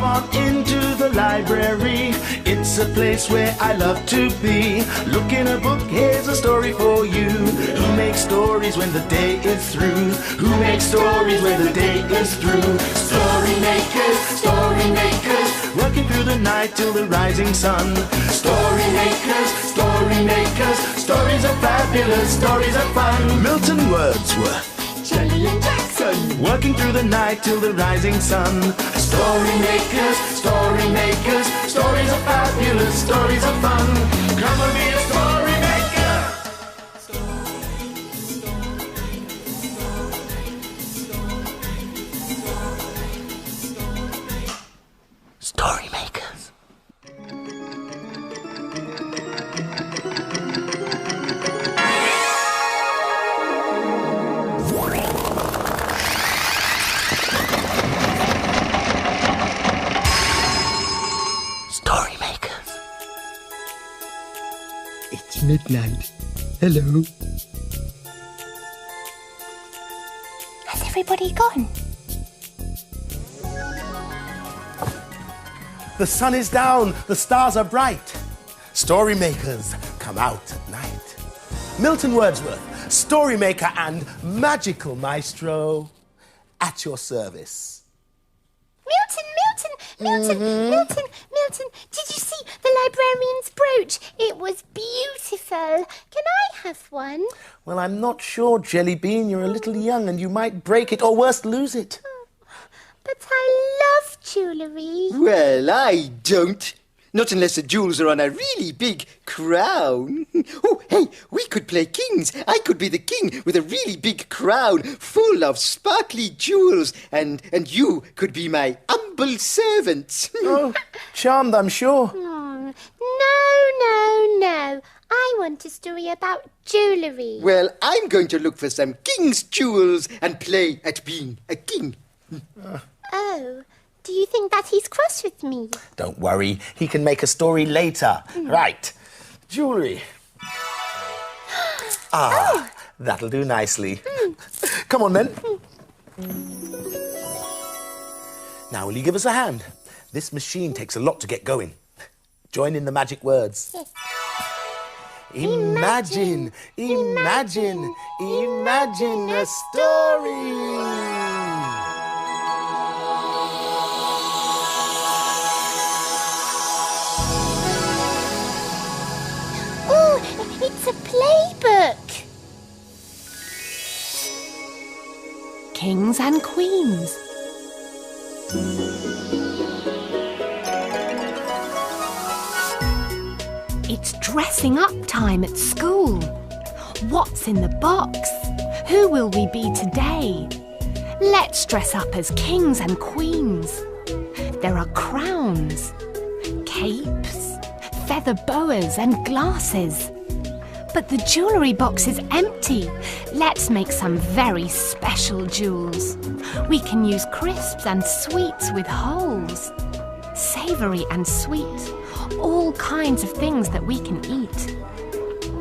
Come on into the library. It's a place where I love to be. Look in a book, here's a story for you. Who makes stories when the day is through? Who makes stories when the day is through? Story makers, working through the night till the rising sun. Story makers, stories are fabulous, stories are fun. Milton Wordsworth, Shelley and Jackson, working through the night till the rising sun. Story makers, stories are fabulous, stories are fun. Come and be a story maker. Story makers. Story makers. It's midnight. Hello. has everybody gone? The sun is down, the stars are bright. Story makers come out at night. Milton Wordsworth, story maker and magical maestro, at your service. Milton, did you see the librarian's brooch? It was beautiful. Can I have one? Well, I'm not sure, Jelly Bean. You're a little young and you might break it or worse, lose it. But I love jewellery. Well, I don't. Not unless the jewels are on a really big crown. Oh, hey, we could play kings. I could be the king with a really big crown full of sparkly jewels, and you could be my humble servant. Oh, charmed, I'm sure. Oh, no. I want a story about jewellery. Well, I'm going to look for some king's jewels and play at being a king. Oh, do you think that he's cross with me? Don't worry, he can make a story later. Right, jewellery. That'll do nicely. Come on, then. Now, will you give us a hand? This machine takes a lot to get going. Join in the magic words. Yes. Imagine a story. Oh, it's a playbook. Kings and Queens. It's dressing up time at school. What's in the box? Who will we be today? Let's dress up as kings and queens. There are crowns, capes, feather boas and glasses. But the jewellery box is empty. Let's make some very special jewels. We can use crisps and sweets with holes. Savoury and sweet. All kinds of things that we can eat.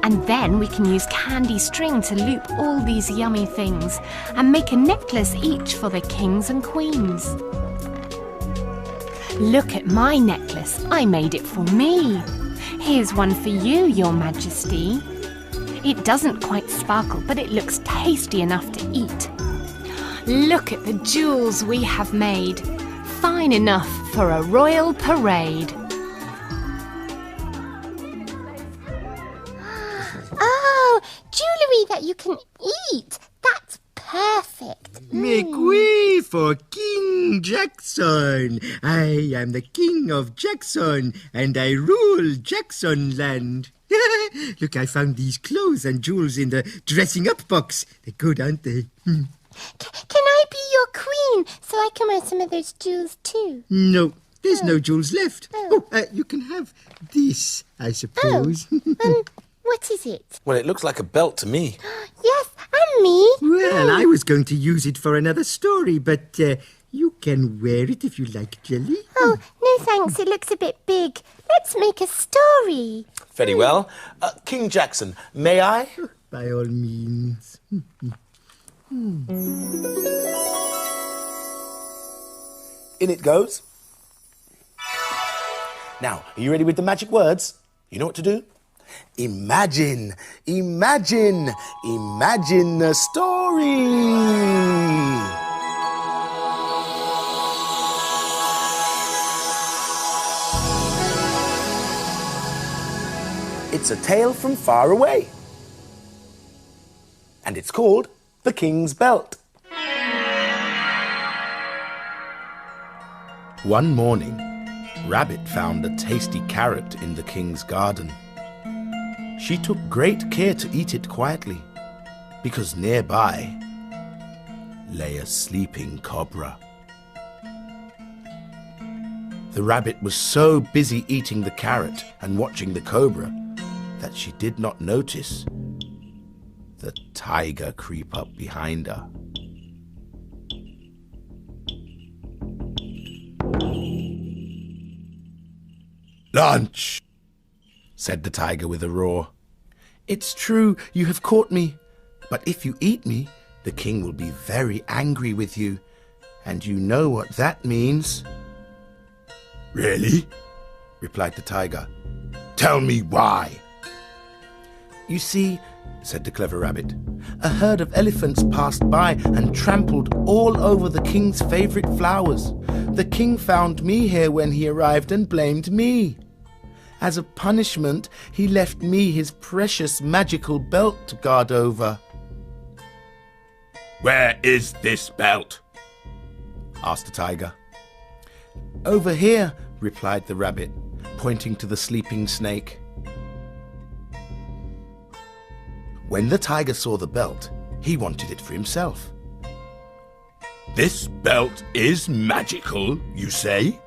And then we can use candy string to loop all these yummy things and make a necklace each for the kings and queens. Look at my necklace. I made it for me. Here's one for you, Your Majesty. It doesn't quite sparkle, but it looks tasty enough to eat. Look at the jewels we have made. Fine enough for a royal parade. Oh, jewellery that you can eat. That's perfect. Make way for King Jackson. I am the King of Jackson, and I rule Jackson land. Look, I found these clothes and jewels in the dressing up box. They're good, aren't they? Can I be your queen so I can wear some of those jewels too? No, there's no jewels left. You can have this, I suppose. What is it? Well, it looks like a belt to me. Yes, and me. Well, I was going to use it for another story, but you can wear it if you like, Jelly. Oh, no thanks, it looks a bit big. Let's make a story. Very well. King Jackson, may I? By all means. In it goes. Now, are you ready with the magic words? You know what to do? Imagine, imagine, imagine a story. It's a tale from far away. And it's called The King's Belt. One morning, Rabbit found a tasty carrot in the king's garden. She took great care to eat it quietly, because nearby lay a sleeping cobra. The rabbit was so busy eating the carrot and watching the cobra that she did not notice the tiger creep up behind her. "Lunch!" said the tiger with a roar. "It's true, you have caught me, but if you eat me, the king will be very angry with you, and you know what that means." "Really?" replied the tiger. "Tell me why." "You see," said the clever rabbit, "a herd of elephants passed by and trampled all over the king's favorite flowers. The king found me here when he arrived and blamed me. As a punishment, he left me his precious magical belt to guard over." "Where is this belt?" asked the tiger. "Over here," replied the rabbit, pointing to the sleeping snake. When the tiger saw the belt, he wanted it for himself. "This belt is magical, you say?"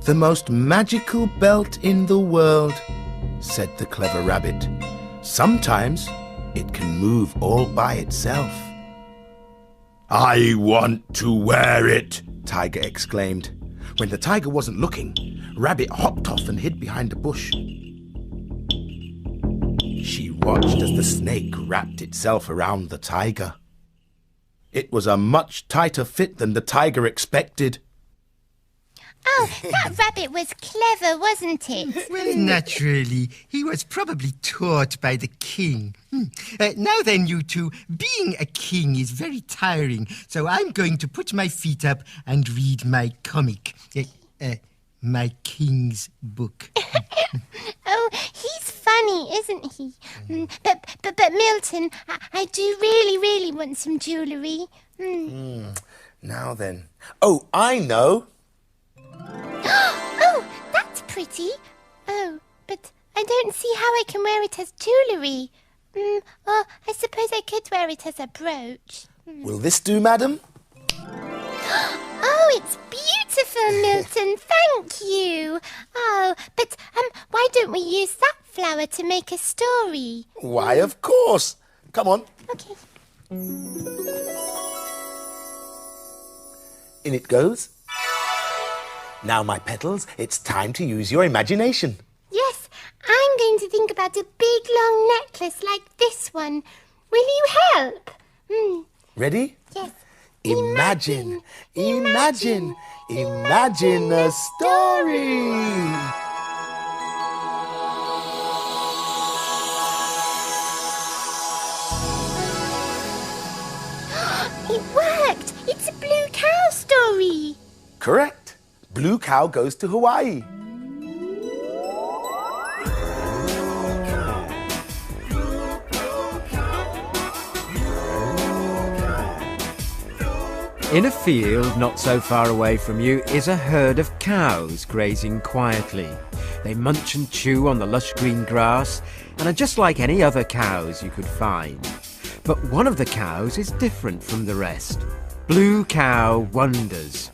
"The most magical belt in the world," said the clever rabbit. "Sometimes it can move all by itself." "I want to wear it," Tiger exclaimed. When the tiger wasn't looking, Rabbit hopped off and hid behind a bush. She watched as the snake wrapped itself around the tiger. It was a much tighter fit than the tiger expected. Oh, that rabbit was clever, wasn't it? Well, naturally. He was probably taught by the king. Now then, you two, being a king is very tiring, so I'm going to put my feet up and read my comic. My king's book. Oh, he's funny, isn't he? But Milton, I do really want some jewellery. Now then. Oh, I know. Oh, that's pretty. Oh, but I don't see how I can wear it as jewellery. Or I suppose I could wear it as a brooch. Will this do, madam? Oh, it's beautiful, Milton. Thank you. Oh, but why don't we use that flower to make a story? Why, of course. Come on. Okay. In it goes. Now, my petals, it's time to use your imagination. Yes, I'm going to think about a big, long necklace like this one. Will you help? Ready? Yes. Imagine a story. It worked! It's a blue cow story. Correct. Blue Cow goes to Hawaii. In a field not so far away from you is a herd of cows grazing quietly. They munch and chew on the lush green grass and are just like any other cows you could find. But one of the cows is different from the rest. Blue Cow wonders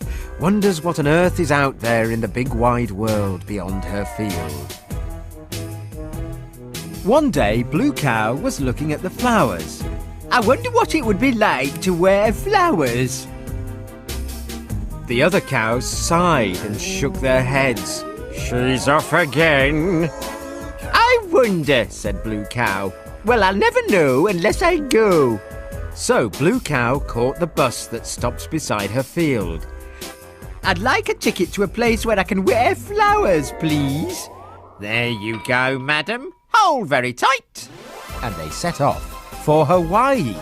what on earth is out there in the big wide world beyond her field. One day, Blue Cow was looking at the flowers. I wonder what it would be like to wear flowers. The other cows sighed and shook their heads. She's off again. I wonder, said Blue Cow. Well, I'll never know unless I go. So Blue Cow caught the bus that stops beside her field. I'd like a ticket to a place where I can wear flowers, please. There you go, madam. Hold very tight. And they set off for Hawaii.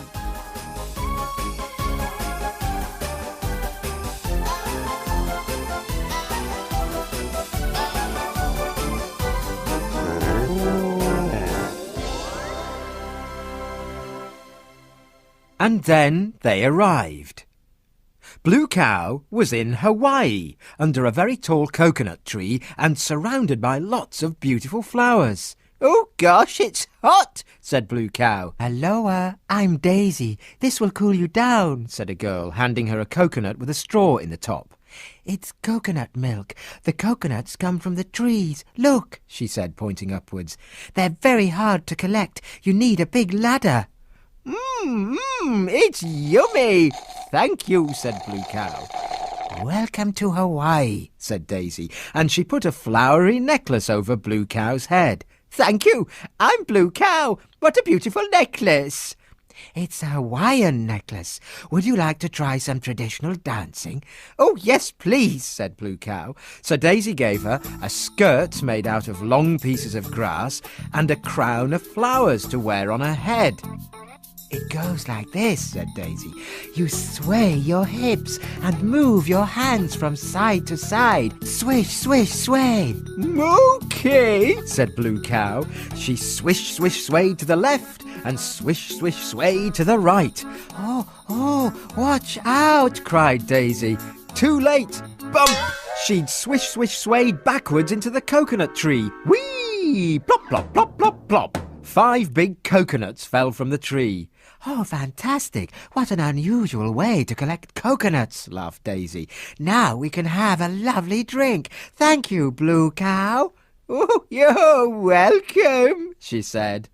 And then they arrived. Blue Cow was in Hawaii, under a very tall coconut tree and surrounded by lots of beautiful flowers. "Oh, gosh, it's hot," said Blue Cow. "Aloha, I'm Daisy. This will cool you down," said a girl, handing her a coconut with a straw in the top. "It's coconut milk. The coconuts come from the trees. Look," she said, pointing upwards. "They're very hard to collect. You need a big ladder." It's yummy. "Thank you," said Blue Cow. "Welcome to Hawaii," said Daisy, and she put a flowery necklace over Blue Cow's head. "Thank you. I'm Blue Cow. What a beautiful necklace." "It's a Hawaiian necklace. Would you like to try some traditional dancing?" "Oh, yes, please," said Blue Cow. So Daisy gave her a skirt made out of long pieces of grass and a crown of flowers to wear on her head. "It goes like this," said Daisy. "You sway your hips and move your hands from side to side. Swish, swish, sway." "Okay," said Blue Cow. She swish, swish, swayed to the left and swish, swish, swayed to the right. Oh, watch out," cried Daisy. Too late. Bump! She'd swish, swish, swayed backwards into the coconut tree. Whee! Plop, plop, plop, plop, plop. 5 big coconuts fell from the tree. "Oh, fantastic! What an unusual way to collect coconuts," laughed Daisy. "Now we can have a lovely drink. Thank you, Blue Cow." "Oh, you're welcome," she said.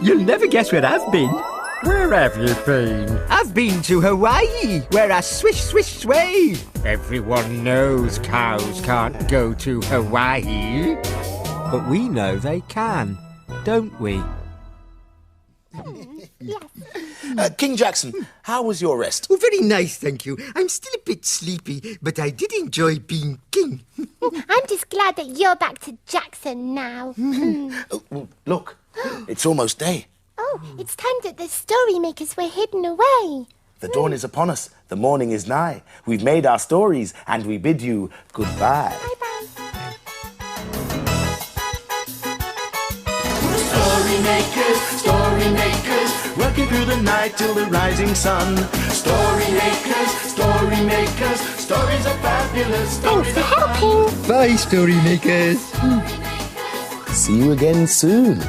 You'll never guess where I've been. Where have you been? I've been to Hawaii, where I swish, swish, sway. Everyone knows cows can't go to Hawaii. But we know they can, don't we? King Jackson, how was your rest? Oh, very nice, thank you. I'm still a bit sleepy, but I did enjoy being king. I'm just glad that you're back to Jackson now. Oh, look, it's almost day. Oh, it's time that the story makers were hidden away. The dawn is upon us. The morning is nigh. We've made our stories, and we bid you goodbye. Bye-bye. Story makers, working through the night till the rising sun. Story makers, stories are fabulous. Thanks for helping. Bye, story makers. See you again soon.